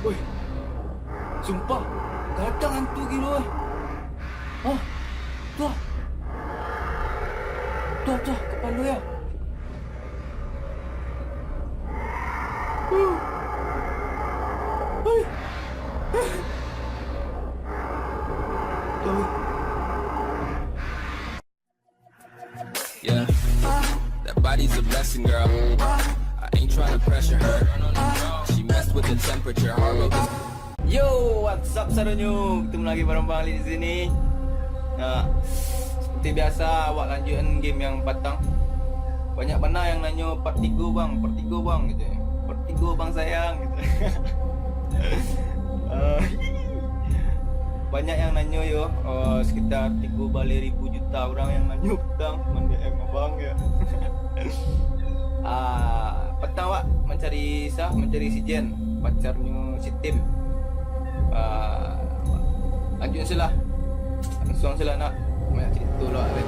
Woi, sumpah datang hantu gila weh. Ah, tuh. Tuh, kepala ya. Woi. Tuh. Yeah, that body's a blessing, girl. I ain't trying to pressure her. She messed with the temperature. Heart rate is Yo, what's up saudara-nyu? Ketemu lagi bareng Bang Ali di sini. Nah, seperti biasa awak lanjutkan game yang patang. Banyak benar yang nanya part 3 bang gitu. Part 3 bang sayang gitu. Banyak yang nanya yo, sekitar 3 balik ribu juta orang yang nanya petang DM abang ya. Petang wak mencari si Jen, pacarnya si Tim. Lanjut silah. Langsung silah nak banyak cerita lah kan.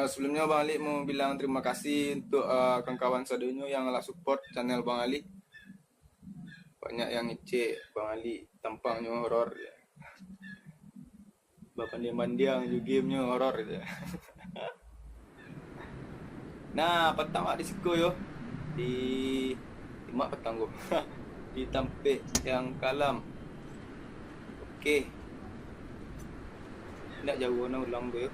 Sebelumnya Bang Ali mau bilang terima kasih untuk kawan-kawan saudara yang telah support channel Bang Ali. Banyak yang ngecek Bang Ali tampangnya horor ya. Bandiang-bandiang juga gamenya horor gitu. Nah, petang di siko yo. Di mak petang gua. Di Tampek yang Kalam. Okey. Nak jauh nak ulang tu yo.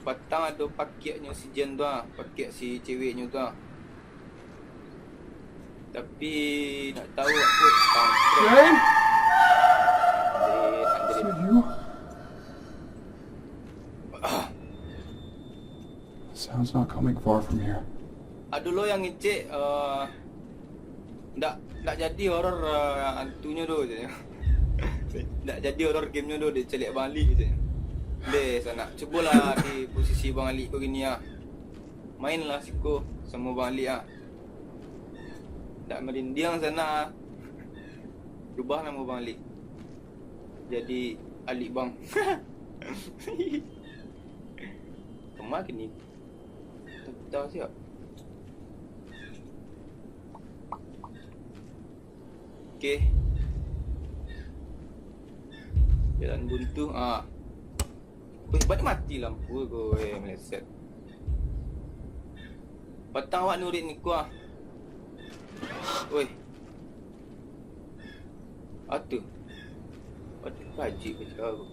Petang ada paketnya si Jen tu ah, paket si ceweknya tu ah. Tapi nak tahu aku Jane? Andre. Is that you? Sound's not coming far from here. Ada lo yang ngecek tak jadi horor hantunya tu je. Tak jadi horor gamenya tu dia celik Bang Ali je. Dia sana cubalah di posisi Bang Ali kau gini ah. Mainlah siko sama Bang Ali ah. Tak merinding sana. Ubah nama Bang Ali. Jadi Ali Bang. Kemak ni. Tahu siap. Okey. Jalan buntu ah. Weh, buat mati lampu kowe meleset. Petang awak nurit ni ku ah. Weh. Atu. Atu kaji ke kau.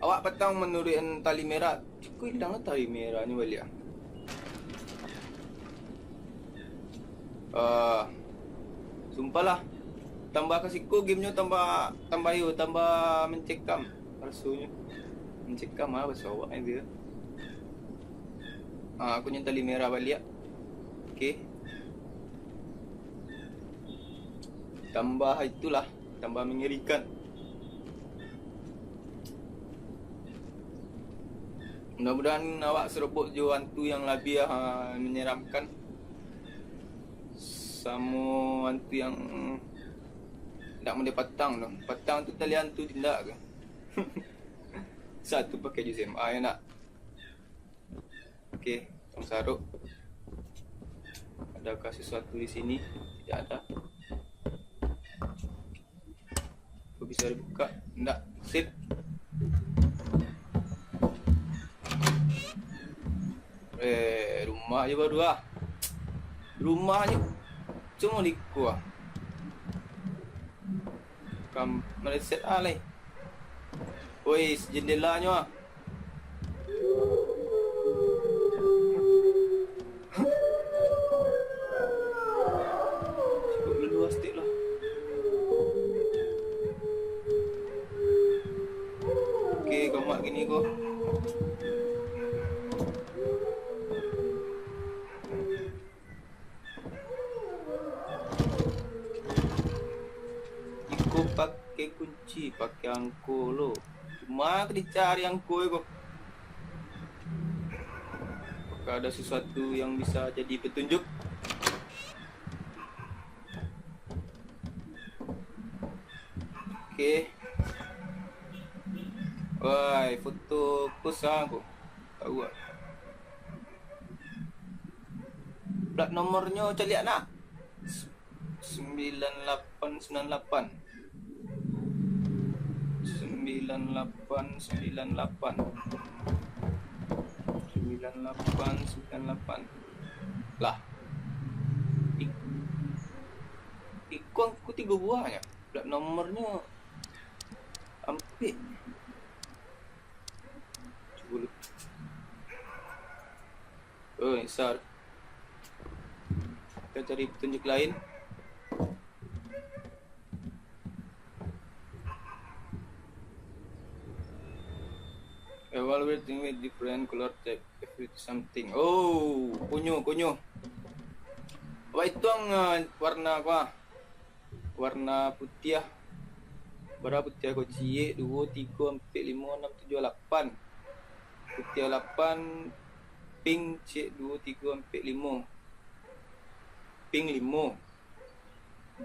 Awak petang menurit tali merah. Cikgu hilang tali merah ni balik ah. Sumpahlah. Tambah kasihku gamenya tambah mencekam. Rasanya mencekam ah bahasa awak ni dia. Aku punya tali merah balik. Okey. Tambah itulah, tambah mengerikan. Mudah-mudahan awak serobot je hantu yang lebih menyeramkan. Sama hantu yang tak boleh patang tu. Patang tu tali hantu tindak ke? Satu pakai JSMA ya nak. Okey, tong saruk. Adakah sesuatu di sini? Tidak ada. Kau bisa dibuka? Tak. Sip. Rumah je baru ah. Rumahnya cuma liku ah. Kam meleset alai. Oi, jendelanya ah. Cukup luas sikit lah. Okey, kau mak gini kau. Ikut pakai kunci, pakai angko lo. Cuma aku dicari angko kau. Apakah ada sesuatu yang bisa jadi petunjuk? Okey. Woi, foto kosa aku. Tahu tak? Plat nomornya macam lihat nak. 9898. 9898. 9898. Lah. Ikut aku 3 buahnya. Plat nomornya Ampit. Cuba dulu. Oh, Sar. Kita cari petunjuk lain. Evaluating with different color type if something. Oh, kunyo. Apa itu ang warna apa? Warna putih. Berapa putih aku? Cie 2 3 4 5 6 7 8. Putih 8, pink cie 2 3 4 5. Pink 5.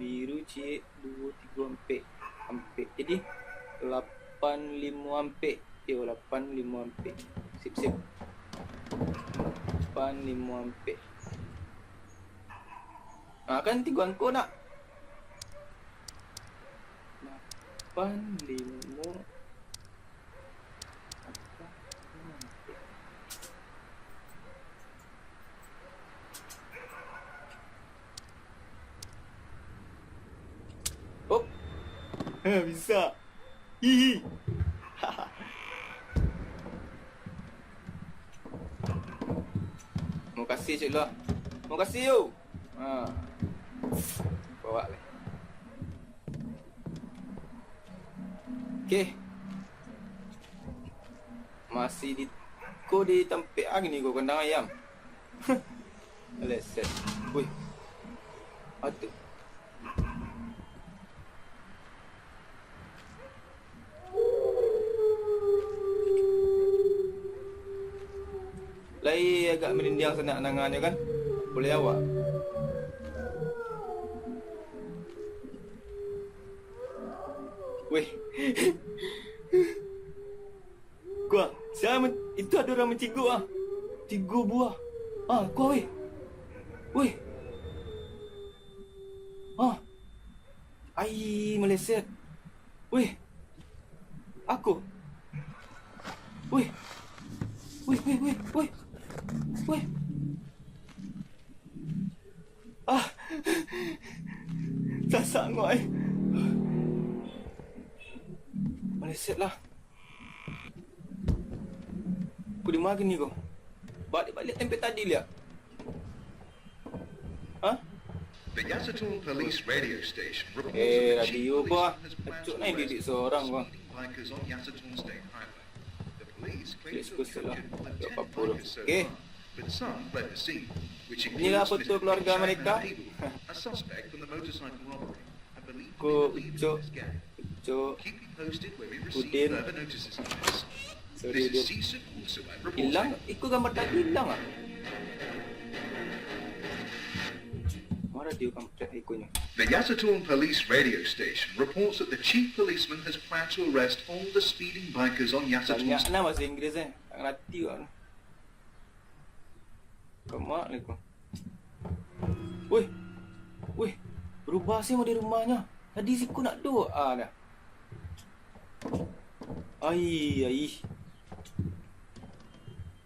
Biru cie 2 3 4 ampere. Jadi 8 5 ampere. 8 5 ampere. Sip. 8 5 ampere. Kan 3 angka nak. 8 5 Oh. Bisa. Hihi. Mau kasih cik lah. Mau kasih you. Bawa lah. Okey. Masih di kau di tempat ni kau kandang ayam. Let's set. Woi. Aduh. Lai agak merinding sana nangannya kan? Boleh awak? Weh. Gua, siapa itu ada orang mencigu ah. 3 buah. Kau weh. Weh. Ai meleset. Weh. Aku. Weh. Weh. Tak sanggup ai. Meleset lah. Aku di mana ni kau? Balik tempat tadi lihat. The Yasatul Police radio station reports radio apa? Acuk naik didik seorang kau. bikers on Yasatul State Highway. The police claim Let's to go have sila. captured Tak 10 apa-apa. bikers so Okey. far, but some fled the scene, which Inilah includes foto Mr. keluarga Shahid mereka. Abel, a suspect from the motorcycle robbery, and believed to Ko be the leader Ucok. of this gang. Ucok. Keep you posted when we receive Udin. further notices on this. Sorry This dia. is CSUP also reporting. Hilang. Ikut gambar tadi hilang ah. Mana dia gambar tadi ikutnya? The Yasatul Police radio station reports that the chief policeman has planned to arrest all the speeding bikers on Yasatul Banyak State. lah bahasa Inggeris tak ngerti kan. Kemak ni kau. Weh. Berubah sih di rumahnya. Tadi siku nak doa dah. Ai.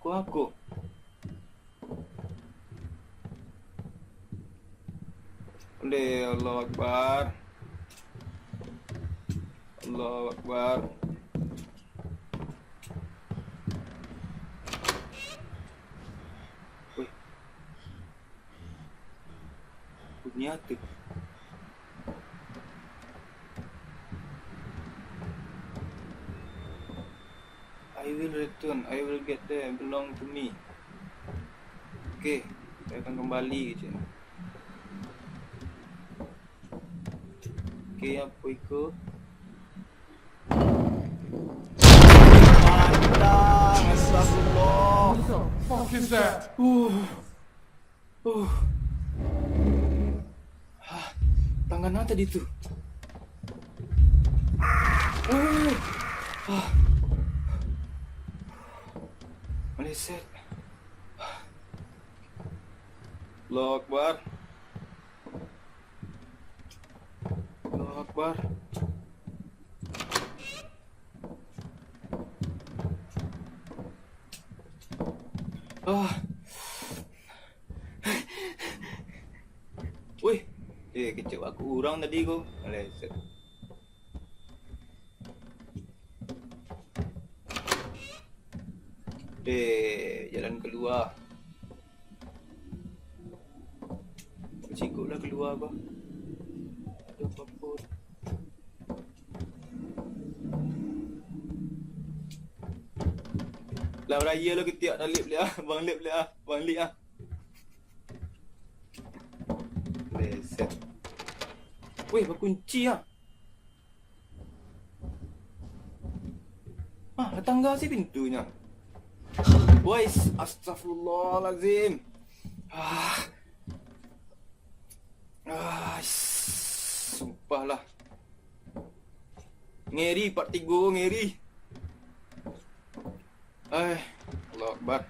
Aku. Allahu Akbar. Allahu Akbar. Wih. Bunyi apa? I will return. I will get there. Belong to me. Okay. Saya akan kembali je. Okay, apa itu? Mantap, astagfirullah. What the fuck is that? Tangan mana tadi tu? Set. Allahu Akbar. Allahu Akbar. Wih, kecil aku urang tadi kau. Set. Jalan keluar. Cikgu lah keluar apa. Ada apa pun. Lah raya lo ketiak dah lip dia. Bang lip dia. Bang lip ah. Set. Weh, berkunci ah. Tangga si pintunya. Woi, astagfirullahalazim. Sumpahlah. Ngeri part 3, ngeri. Allahu Akbar.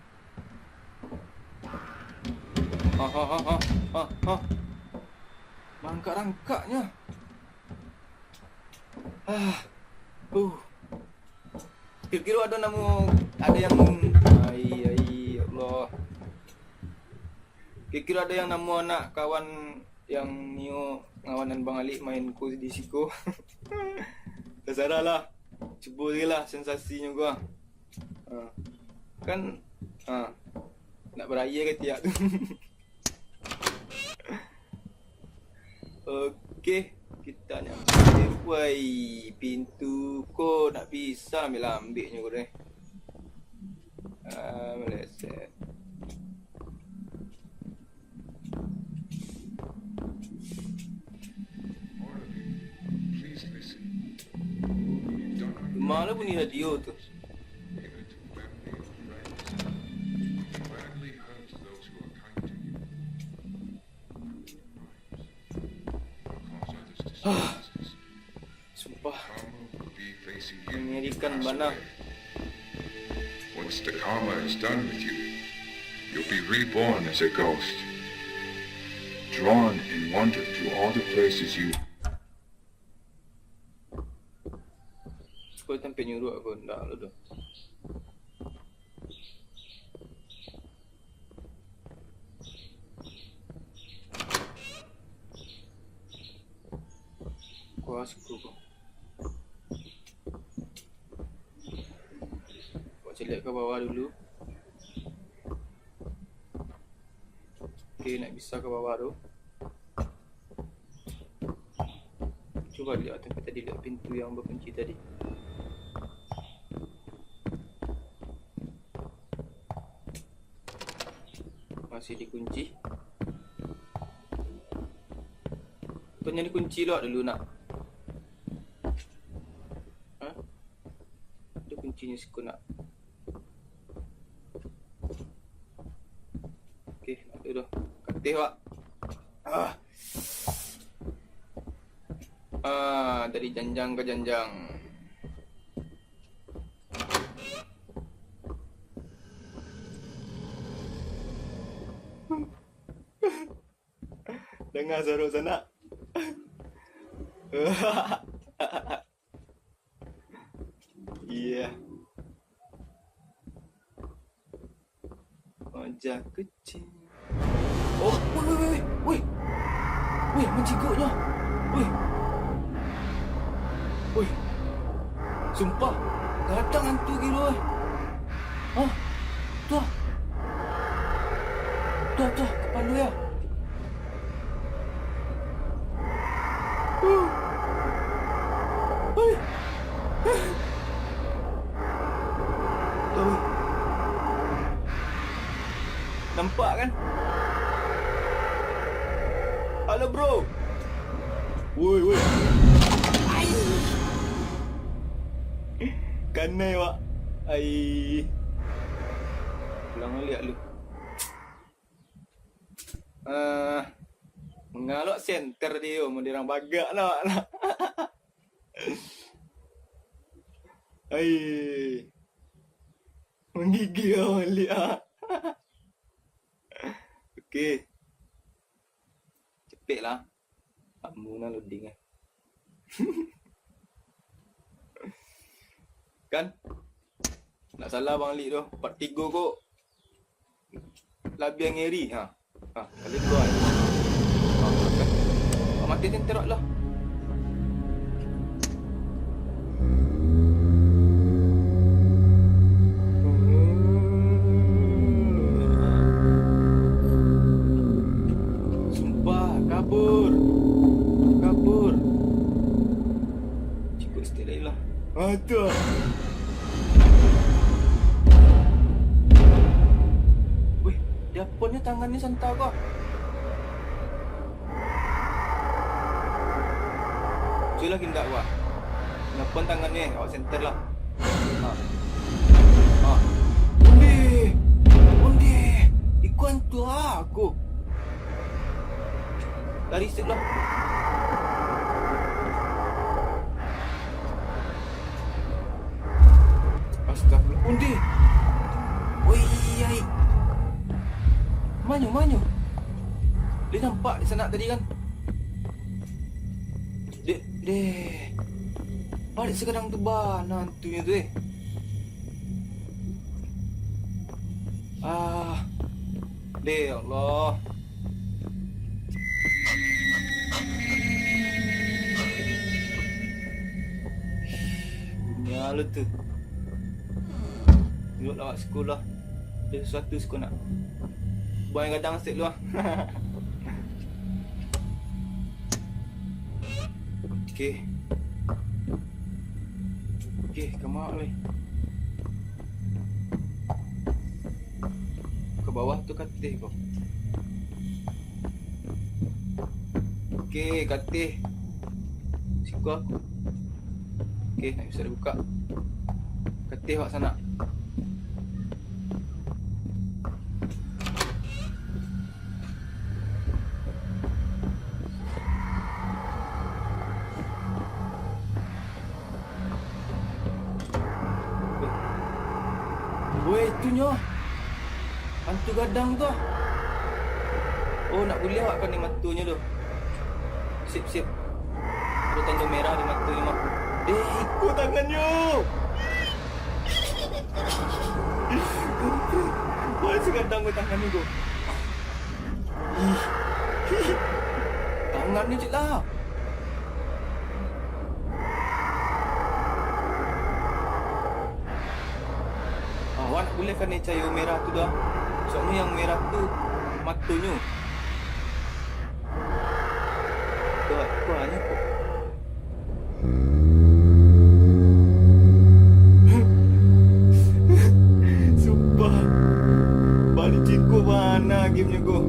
Rangkak-rangkaknya. Kira-kira ada yang ya Allah. Kira-kira ada yang nama anak kawan yang Nio ngawanan Bang Ali main ku di Siko. Terserah lah. Cuba je lah sensasinya gua. Kan nak beraya ke tiap tu. Okey, kita nyampe. Wai, pintu ko nak bisa ambil-ambilnya kau ni. Meleset. Please listen. Mana bunyi radio tu? Gladly hurt those who are kind to you. Cause others distress. Sumpah, Karma will be facing you. mengerikan Pass bana. away. Once the karma is done with you, you'll be reborn as a ghost, drawn in wonder to all the places you. Kau sampai nyuruh aku ndak lu tu. Kuas aku. Buat celik ke bawah dulu. Okey, nak bisa ke bawah tu. Cuba lihat tempat tadi, lihat pintu yang berkunci tadi. Masih dikunci. Tanya dikunci lah dulu nak. Ada kuncinya siku nak. Okey, ada dah. Katih pak. Dari janjang ke janjang. Dengar suara sana. Iya. Wajah kecil. Oh, woi. Woi, mencikuknya. Woi. Sumpah, datang hantu gila. Tuh. Tuh, kepala ya. Nampak kan? Halo bro. Woi. Kanai wak. Pulang balik lu. Mengalok center dia, mau dirang bagak nak. Menggigil lah balik lah. Okey. Cepet lah. Kamu nak loading kan. Kan? Nak salah Abang Ali tu. Part 3 kot. Labi yang ngeri. Kali dua kan. Kan? Mati tenterak lah. Sumpah, kabur. Cikgu stay lain lah. Tu lah. Weh, dia apa ni tangannya santai kau? Tu lah kindak gua. Kenapa tangannya? Awak center lah. Undi. Ikut tu lah aku. Lari set lah. Astagfirullah. Undi. Oi, ai. Manyu. Dia nampak di sana tadi kan? Deh. Balik sekarang tu hantunya tu Deh, Allah. Dunia lu tu. Duduk lawak sekolah. Ada sesuatu sekolah nak buang kadang set lu lah. Okey, kemak ni. Ke bawah tu katil kau. Okey, katil. Siku aku. Okey, nak bisa buka. Katil awak sana. Weh, itunya. Hantu gadang tu. Oh, nak boleh awak kan ni matunya tu. Sip. Ada tanda merah di matanya mak. Ikut tangannya. Wah, segadang ke tangannya tu. Tangannya je lah. Awak nak boleh kan ni cahaya merah tu dah. Soalnya yang merah tu matanya. Kau hanya kau. Sumpah. Balik cikgu mana gamenya kau.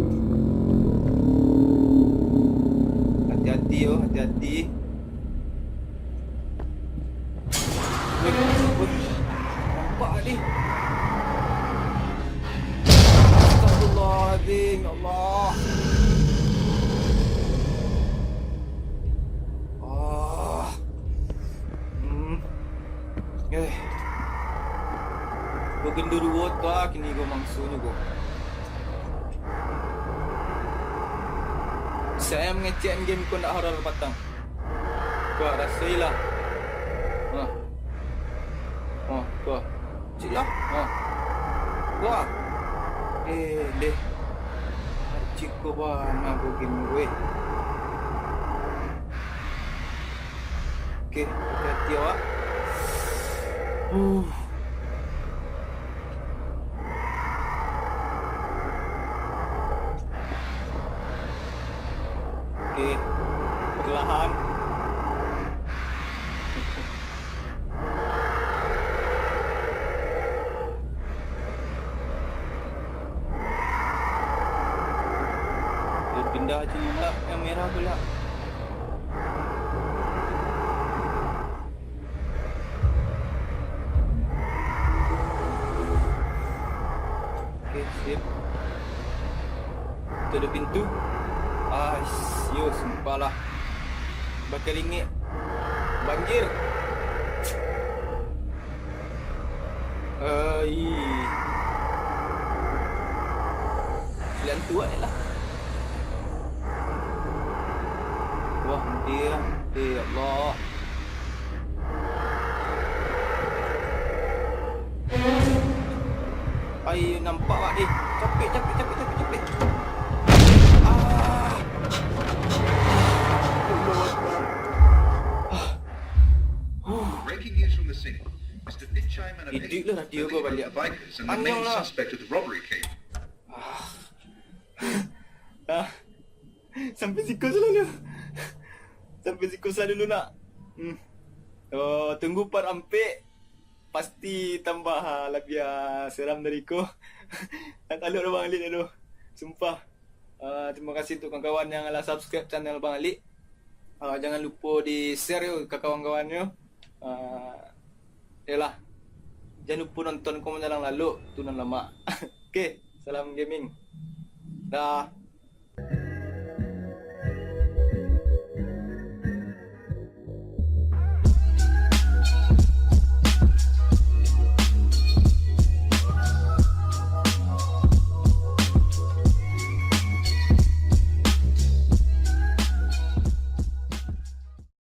Hati-hati oh, hati-hati. Nampak ni. Astagfirullahaladzim, ya Allah. Kau genduru tu lah kini kau mangsunya kau. Saya mengecek game kau nak horror patang. Kau rasailah. Kau. Ciklah. Kau. Deh. Cik kau mana kau game gue. Okey, hati-hati awak. Okey, perlahan. Dia pindah je pula yang merah pula. Okey, sip. Itu ada pintu. Yo, sumpahlah. Bakal ringit. Banjir. tu lah. Wah, dia. Ya Allah. Ai nampak tak ni? Capek. Ah. Breaking news from the scene. Mr. Pitchheim and a Idik lah radio kau balik. the bikers and the Anyong main lah. suspect of the robbery came. Sampai siku selalu. Dulu nak. Oh, tunggu part ampek. Pasti tambah lebih seram dari ko. Tak taluk Bang Ali dulu. Sumpah. Terima kasih untuk kawan-kawan yang telah subscribe channel Bang Ali. Jangan lupa di-share ke kawan-kawannya. Yalah. Jangan lupa nonton komen dalam lalu. Tu nan lama. Okey, salam gaming. Dah.